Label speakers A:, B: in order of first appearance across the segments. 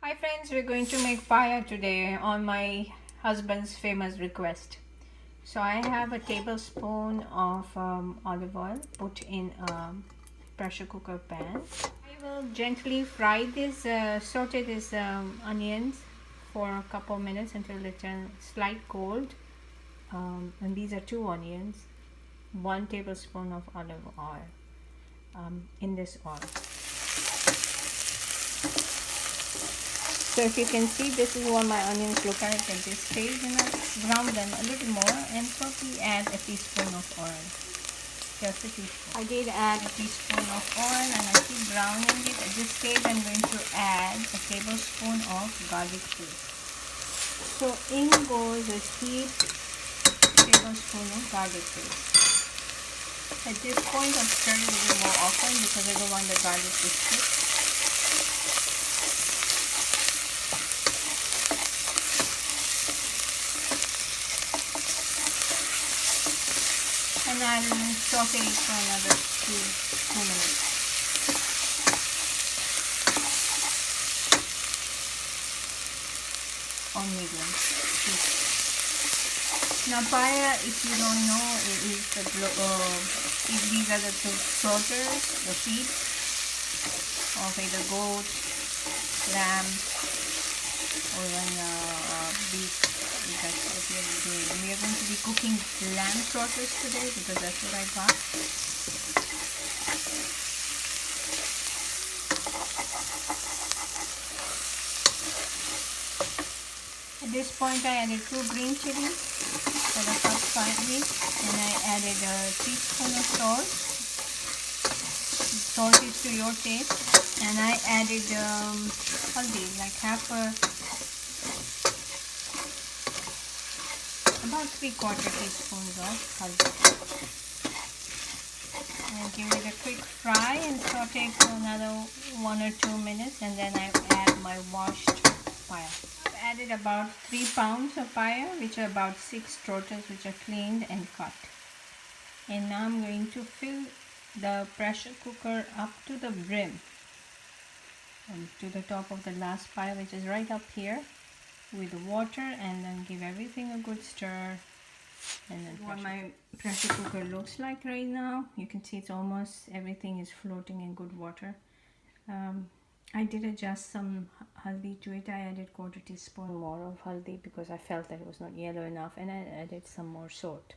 A: Hi friends, we're going to make paya today on my husband's famous request. So I have a tablespoon of olive oil put in a pressure cooker pan. I will gently fry this, saute these onions for a couple minutes until they turn slight gold. And these are 2 onions, 1 tablespoon of olive oil in this oil. So if you can see, this is what my onions look like at this stage, and I brown them a little more and probably add a teaspoon of oil. Just a teaspoon. I did add a teaspoon of oil and I keep browning it. At this stage I'm going to add a tablespoon of garlic paste. So in goes a heaped tablespoon of garlic paste. At this point I'm stirring a little more often because I don't want the garlic to stick. And I'll saute it for another 2 minutes. On medium heat. Now paya, if you don't know, is these are the trotters, the feet of either goat, lamb, or even beef. That's what we are doing. We are going to be cooking lamb trotters today because that's what I got. At this point I added 2 green chilies that are cut finely, and I added a teaspoon of salt. Salt is to your taste, and I added haldi, like about 3/4 teaspoons of haldi. And give it a quick fry and saute for another 1 or 2 minutes, and then I add my washed paya. I've added about 3 pounds of paya, which are about 6 trotters, which are cleaned and cut. And now I'm going to fill the pressure cooker up to the brim, and to the top of the last paya, which is right up here, with water, and then give everything a good stir. And then what my pressure cooker looks like right now, you can see it's almost everything is floating in good water. I did adjust some haldi to it. I added 1/4 teaspoon more of haldi because I felt that it was not yellow enough, and I added some more salt.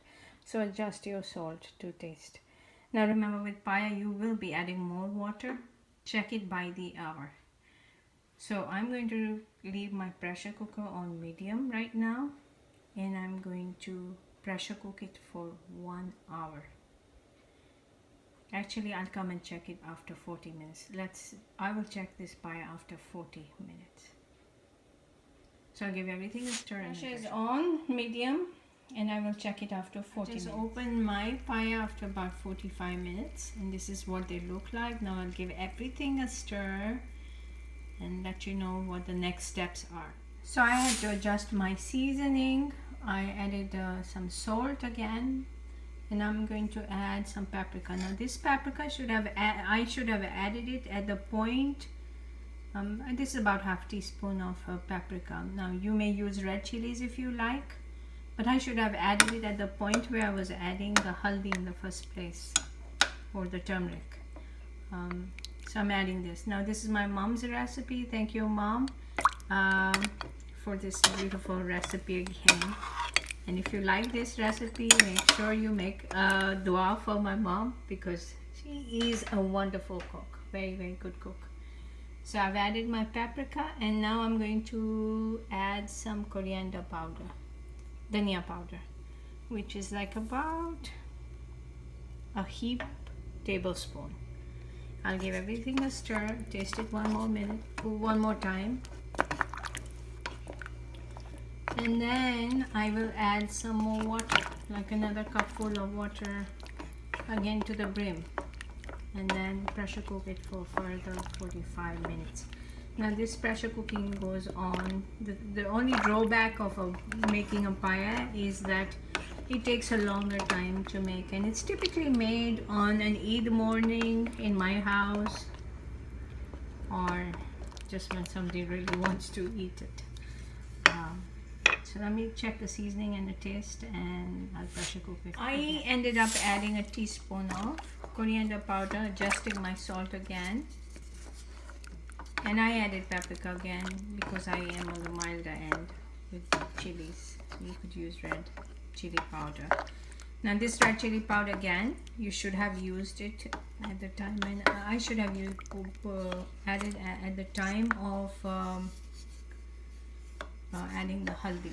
A: So adjust your salt to taste. Now remember, with paya you will be adding more water. Check it by the hour. So I'm going to leave my pressure cooker on medium right now, and I'm going to pressure cook it for 1 hour. Actually, I'll come and check it after 40 minutes. I will check this paya after 40 minutes. So I'll give everything a stir. Pressure is on medium, and I will check it after 40 minutes. Just open my paya after about 45 minutes, and this is what they look like. Now I'll give everything a stir and let you know what the next steps are. So I had to adjust my seasoning. I added some salt again, and I'm going to add some paprika. Now this paprika I should have added it at the point. This is about 1/2 teaspoon of paprika. Now you may use red chilies if you like, but I should have added it at the point where I was adding the haldi in the first place, or the turmeric. So I'm adding this. Now this is my mom's recipe. Thank you, Mom, for this beautiful recipe again. And if you like this recipe, make sure you make a dua for my mom, because she is a wonderful cook, very, very good cook. So I've added my paprika, and now I'm going to add some coriander powder, dhania powder, which is like about a heap tablespoon. I'll give everything a stir, taste it one more time. And then I will add some more water, like another cupful of water, again to the brim, and then pressure cook it for further 45 minutes. Now this pressure cooking goes on. The only drawback of making a paya is that it takes a longer time to make, and it's typically made on an Eid morning in my house, or just when somebody really wants to eat it. So let me check the seasoning and the taste, and I'll pressure cook it. I ended up adding a teaspoon of coriander powder, adjusting my salt again, and I added paprika again because I am on the milder end with chilies. So you could use red chili powder. Now this red chili powder, again, you should have used it at the time, and I should have used added at the time of adding the haldi.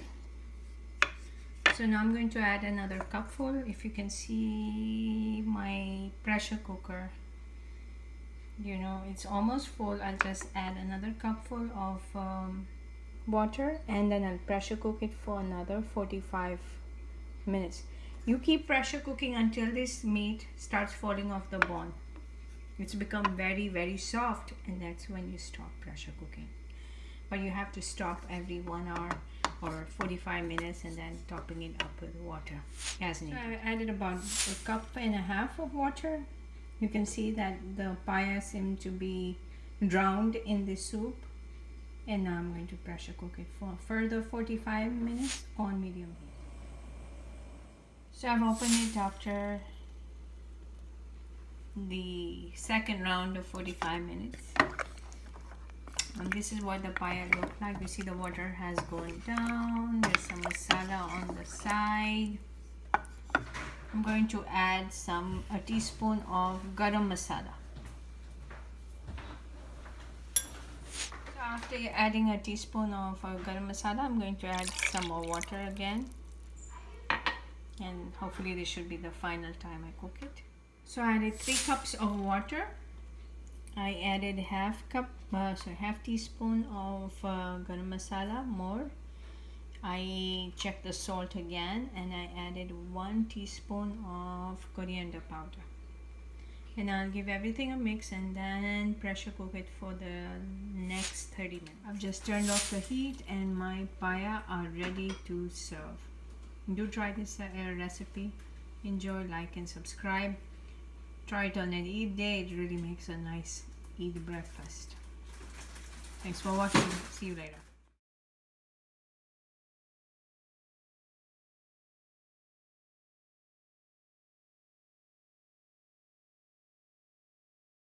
A: So now I'm going to add another cupful. If you can see my pressure cooker, you know, it's almost full. I'll just add another cupful of water, and then I'll pressure cook it for another 45 minutes. You keep pressure cooking until this meat starts falling off the bone. It's become very, very soft, and that's when you stop pressure cooking. But you have to stop every 1 hour or 45 minutes, and then topping it up with water as needed. So I added about 1.5 cups of water. You can see that the paya seemed to be drowned in the soup, and now I'm going to pressure cook it for further 45 minutes on medium heat. So I've opened it after the second round of 45 minutes. And this is what the paya looks like. You see the water has gone down. There's some masala on the side. I'm going to add a teaspoon of garam masala. So after adding a teaspoon of garam masala, I'm going to add some more water again. And hopefully this should be the final time I cook it. So I added 3 cups of water. I added half teaspoon of garam masala more. I checked the salt again, and I added 1 teaspoon of coriander powder. And I'll give everything a mix and then pressure cook it for the next 30 minutes. I've just turned off the heat, and my paya are ready to serve. Do try this recipe. Enjoy, like, and subscribe. Try it on an Eid day. It really makes a nice Eid breakfast. Thanks for watching. See you later.